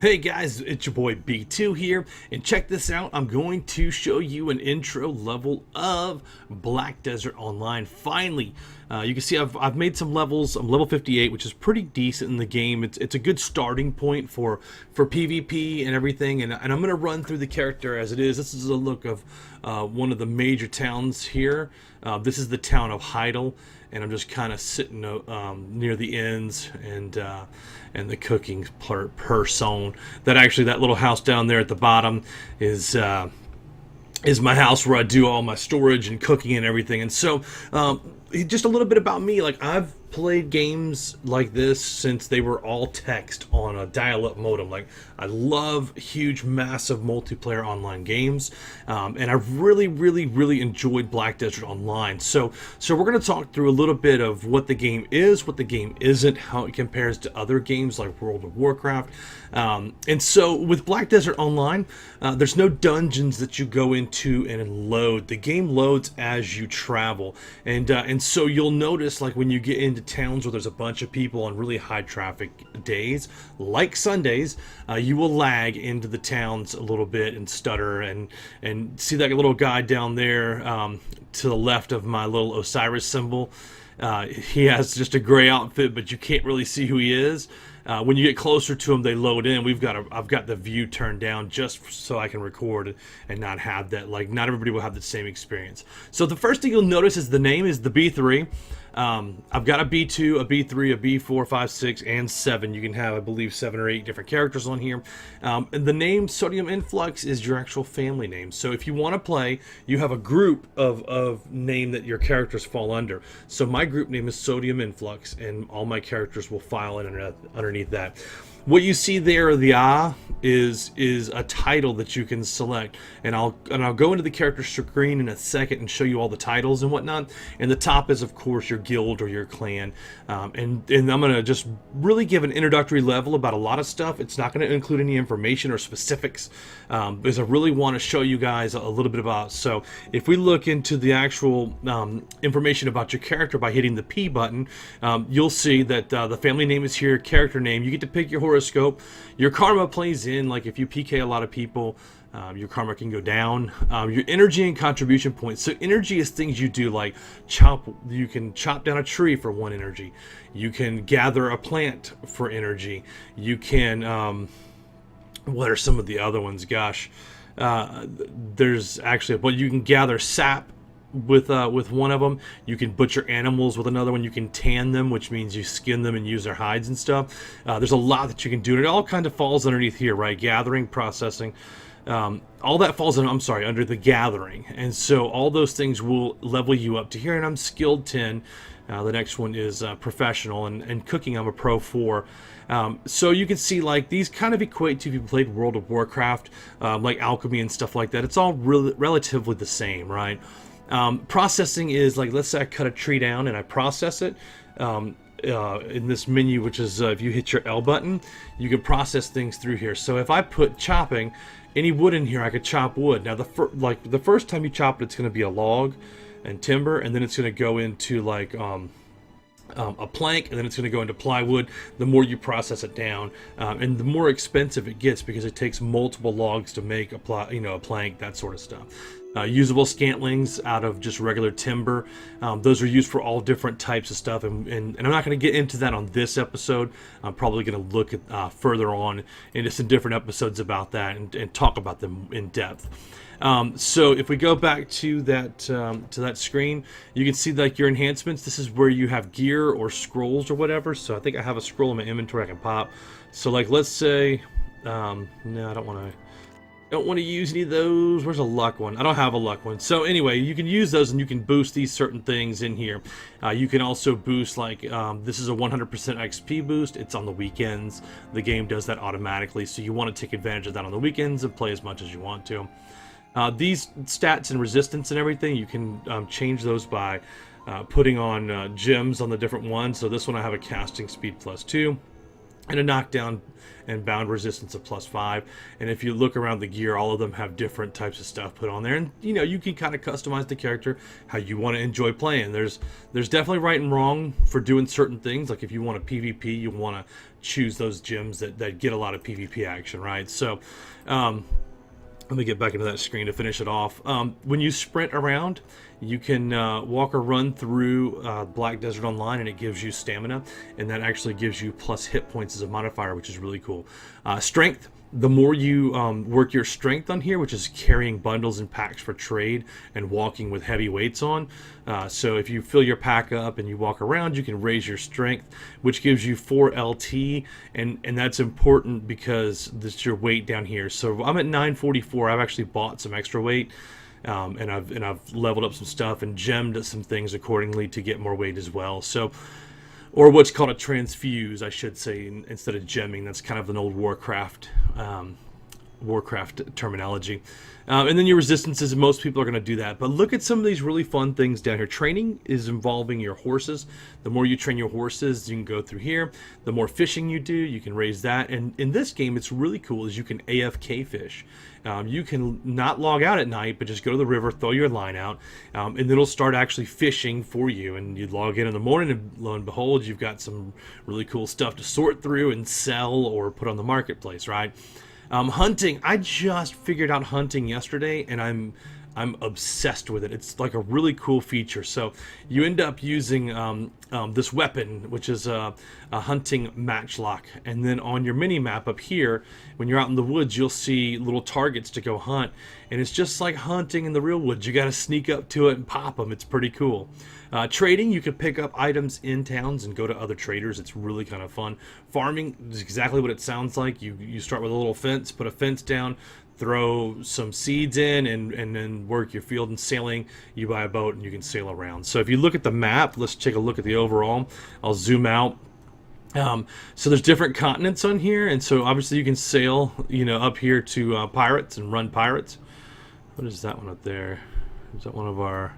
Hey guys, it's your boy B2 here, and check this out. I'm going to show you an intro level of Black Desert Online. Finally, you can see I've made some levels. I'm level 58, which is pretty decent in the game. It's a good starting point for PvP and everything, and I'm going to run through the character as it is. This is a look of one of the major towns here. This is the town of Heidel, and I'm just kind of sitting near the ends and the cooking per zone. That little house down there at the bottom is my house where I do all my storage and cooking and everything. And so just a little bit about me. Like, I've played games like this since they were all text on a dial-up modem. Like, I love huge, massive multiplayer online games, and I really enjoyed Black Desert Online. So we're going to talk through a little bit of what the game is, what the game isn't, how it compares to other games like World of Warcraft. And so with Black Desert Online, there's no dungeons that you go into and load. The game loads as you travel, and so you'll notice, like, when you get into towns where there's a bunch of people on really high traffic days, like Sundays, you will lag into the towns a little bit and stutter and see that little guy down there to the left of my little Osiris symbol. He has just a gray outfit, but you can't really see who he is. When you get closer to them, they load in. I've got the view turned down just so I can record and not have that. Like, not everybody will have the same experience. So the first thing you'll notice is the name is the B3. I've got a B2, a B3, a B4, 5, 6, and 7. You can have, I believe, 7 or 8 different characters on here. And the name Sodium Influx is your actual family name. So if you want to play, you have a group of name that your characters fall under. So my group name is Sodium Influx, and all my characters will file in underneath that. What you see there, the is a title that you can select, and I'll go into the character screen in a second and show you all the titles and whatnot. And the top is, of course, your guild or your clan, and I'm gonna just really give an introductory level about a lot of stuff. It's not going to include any information or specifics, because I really want to show you guys a little bit about. So if we look into the actual information about your character by hitting the P button, you'll see that the family name is here, character name. You get to pick your horoscope. Your karma plays in. Like, if you PK a lot of people, your karma can go down. Your energy and contribution points. So energy is things you do, like you can chop down a tree for 1 energy. You can gather a plant for energy. You can what are some of the other ones? Gosh, there's actually, but you can gather sap with one of them. You can butcher animals with another one. You can tan them, which means you skin them and use their hides and stuff. There's a lot that you can do, and it all kind of falls underneath here, right? Gathering, processing, all that falls in, under the gathering. And so all those things will level you up to here, and I'm skilled 10. The next one is professional, and cooking I'm a pro 4. So you can see, like, these kind of equate to, if you played World of Warcraft, like alchemy and stuff like that. It's all relatively the same, right? Processing is, like, let's say I cut a tree down and I process it in this menu, which is if you hit your L button, you can process things through here. So if I put chopping, any wood in here, I could chop wood. Now, the first time you chop it, it's going to be a log and timber, and then it's going to go into, like, a plank, and then it's going to go into plywood. The more you process it down, and the more expensive it gets, because it takes multiple logs to make a plank, that sort of stuff. Usable scantlings out of just regular timber. Those are used for all different types of stuff, and I'm not going to get into that on this episode. I'm probably going to look at further on into some different episodes about that and talk about them in depth. So if we go back to that screen, you can see, like, your enhancements. This is where you have gear or scrolls or whatever. So I think I have a scroll in my inventory I can pop. So, like, let's say, no, I don't want to use any of those. Where's a luck one? I don't have a luck one. So anyway, you can use those, and you can boost these certain things in here. You can also boost, like, this is a 100% XP boost. It's on the weekends. The game does that automatically, so you want to take advantage of that on the weekends and play as much as you want to. These stats and resistance and everything, you can change those by putting on gems on the different ones. So this one, I have a casting speed +2. and a knockdown and bound resistance of +5. And if you look around the gear, all of them have different types of stuff put on there, and you can kind of customize the character how you want to enjoy playing. There's definitely right and wrong for doing certain things. Like if you want a PvP, you want to choose those gyms that get a lot of PvP action, right? So let me get back into that screen to finish it off. When you sprint around, you can walk or run through Black Desert Online, and it gives you stamina, and that actually gives you plus hit points as a modifier, which is really cool. Strength. The more you work your strength on here, which is carrying bundles and packs for trade and walking with heavy weights on. So if you fill your pack up and you walk around, you can raise your strength, which gives you 4 LT, and that's important because that's your weight down here. So I'm at 944. I've actually bought some extra weight, and I've leveled up some stuff and gemmed some things accordingly to get more weight as well. So, or what's called a transfuse, I should say, instead of gemming. That's kind of an old Warcraft terminology. And then your resistances, most people are going to do that. But look at some of these really fun things down here. Training is involving your horses. The more you train your horses, you can go through here. The more fishing you do, you can raise that. And in this game, it's really cool is you can AFK fish. You can not log out at night, but just go to the river, throw your line out, and it'll start actually fishing for you. And you log in the morning, and lo and behold, you've got some really cool stuff to sort through and sell or put on the marketplace, right? Hunting. I just figured out hunting yesterday, and I'm obsessed with it. It's like a really cool feature. So you end up using this weapon, which is a hunting matchlock, and then on your mini map up here, when you're out in the woods, you'll see little targets to go hunt, and it's just like hunting in the real woods. You got to sneak up to it and pop them. It's pretty cool. Trading, you can pick up items in towns and go to other traders. It's really kind of fun. Farming is exactly what it sounds like. You start with a little fence, put a fence down, throw some seeds in, and then work your field. And sailing, you buy a boat and you can sail around. So if you look at the map, let's take a look at the overall. I'll zoom out. So there's different continents on here, and so obviously you can sail, up here to pirates and run pirates. What is that one up there? Is that one of our...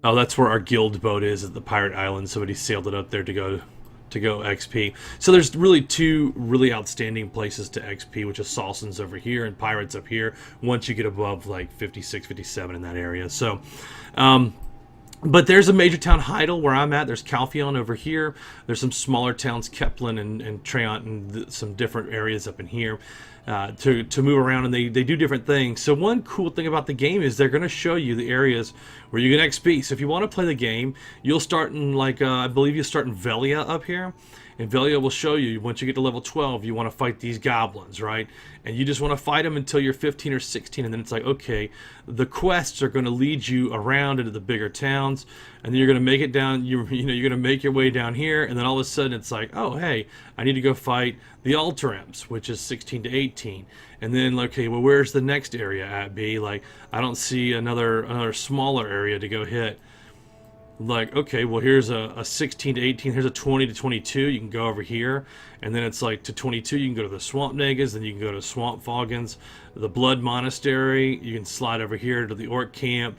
Oh, that's where our guild boat is at the pirate island. Somebody sailed it up there to go XP. So there's really two really outstanding places to XP, which is Salsons over here and Pirates up here, once you get above like 56, 57 in that area. So, but there's a major town, Heidel, where I'm at. There's Calpheon over here. There's some smaller towns, Keplen and Treyant, and some different areas up in here to move around, and they do different things. So one cool thing about the game is they're going to show you the areas where you can XP. So if you want to play the game, you'll start in like, I believe you start in Velia up here. And Velia will show you, once you get to level 12, you want to fight these goblins, right? And you just want to fight them until you're 15 or 16, and then it's like, okay, the quests are going to lead you around into the bigger towns, and then you're going to make it down, you're going to make your way down here, and then all of a sudden it's like, oh, hey, I need to go fight the Altar Imps, which is 16 to 18. And then, okay, well, where's the next area at, B? Like, I don't see another smaller area to go hit. Like, okay, well, here's a 16 to 18, here's a 20 to 22, you can go over here, and then it's like to 22, you can go to the Swamp Negas, then you can go to Swamp Foggins, the Blood Monastery, you can slide over here to the Orc Camp.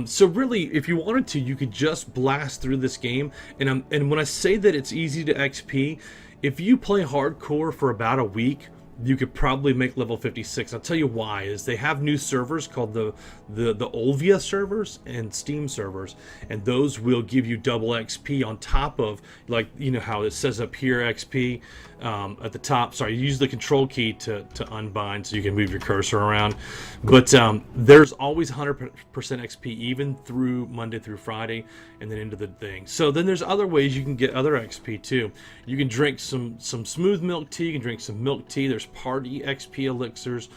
So really, if you wanted to, you could just blast through this game, and when I say that it's easy to XP, if you play hardcore for about a week, you could probably make level 56. I'll tell you why. Is they have new servers called the Olvia servers and Steam servers, and those will give you double XP on top of, like, how it says up here XP at the top. Sorry, you use the control key to unbind so you can move your cursor around. But there's always 100% XP even through Monday through Friday, and then into the thing. So then there's other ways you can get other XP too. You can drink some smooth milk tea. You can drink some milk tea. There's party XP elixirs.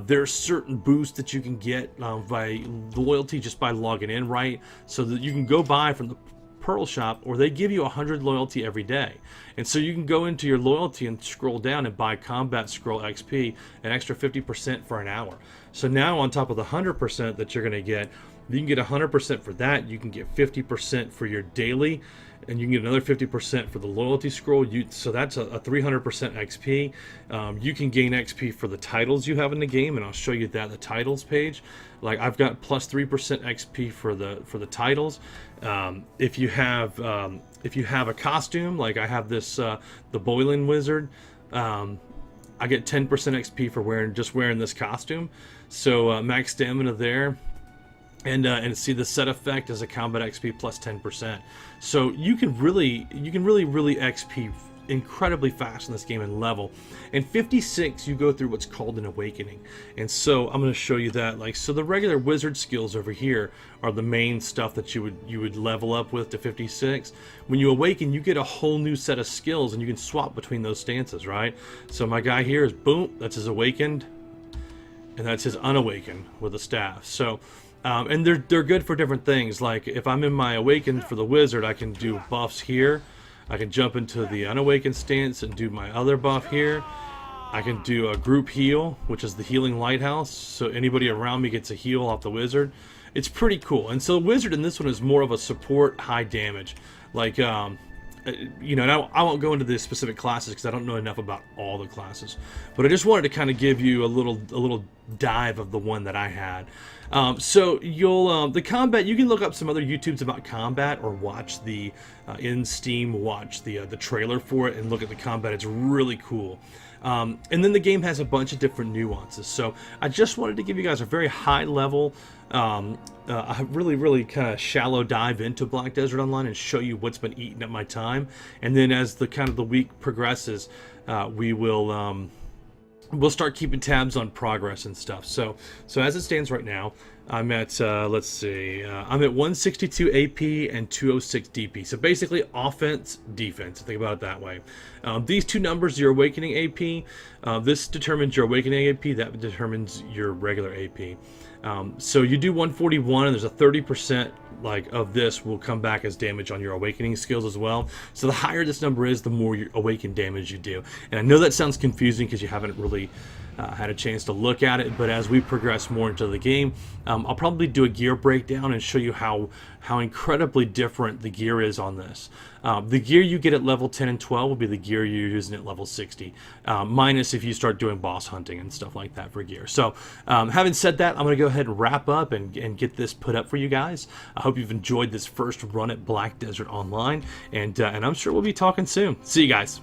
There's certain boosts that you can get by loyalty just by logging in, right? So that you can go buy from the Pearl Shop, or they give you 100 loyalty every day. And so you can go into your loyalty and scroll down and buy Combat Scroll XP, an extra 50% for an hour. So now on top of the 100% that you're going to get, You can get 100% for that. You can get 50% for your daily, and you can get another 50% for the loyalty scroll. So that's a 300% XP. You can gain XP for the titles you have in the game, and I'll show you that, the titles page. Like I've got plus 3% XP for the titles. If you have a costume, like I have this the Boiling Wizard, I get 10% XP for wearing this costume. So max stamina there. And see the set effect as a combat XP plus 10%. So you can really XP incredibly fast in this game and level. And 56 you go through what's called an awakening. And so I'm going to show you that. Like, so the regular wizard skills over here are the main stuff that you would level up with to 56. When you awaken, you get a whole new set of skills, and you can swap between those stances, right? So my guy here is boom, that's his awakened, and that's his unawakened with a staff. So and they're good for different things. Like if I'm in my awakened for the wizard, I can do buffs here. I can jump into the unawakened stance and do my other buff here. I can do a group heal, which is the healing lighthouse, so anybody around me gets a heal off the wizard. It's pretty cool. And so the wizard in this one is more of a support, high damage. Like you know, and I won't go into the specific classes because I don't know enough about all the classes, but I just wanted to kind of give you a little dive of the one that I had. So you'll the combat, you can look up some other YouTubes about combat, or watch the in Steam, watch the trailer for it and look at the combat. It's really cool. And then the game has a bunch of different nuances. So I just wanted to give you guys a very high level, a really kind of shallow dive into Black Desert Online and show you what's been eating up my time. And then as the week progresses, we'll start keeping tabs on progress and stuff. So as it stands right now, I'm at let's see, I'm at 162 AP and 206 DP. So basically offense, defense. Think about it that way. These two numbers, your awakening AP, this determines your awakening AP. That determines your regular AP. So you do 141, and there's a 30% like of this will come back as damage on your awakening skills as well. So the higher this number is, the more your awakened damage you do. And I know that sounds confusing because you haven't really had a chance to look at it, but as we progress more into the game, I'll probably do a gear breakdown and show you how incredibly different the gear is on this. The gear you get at level 10 and 12 will be the gear you're using at level 60, minus if you start doing boss hunting and stuff like that for gear. So having said that, I'm going to go ahead and wrap up and get this put up for you guys. I hope you've enjoyed this first run at Black Desert Online, and I'm sure we'll be talking soon. See you guys.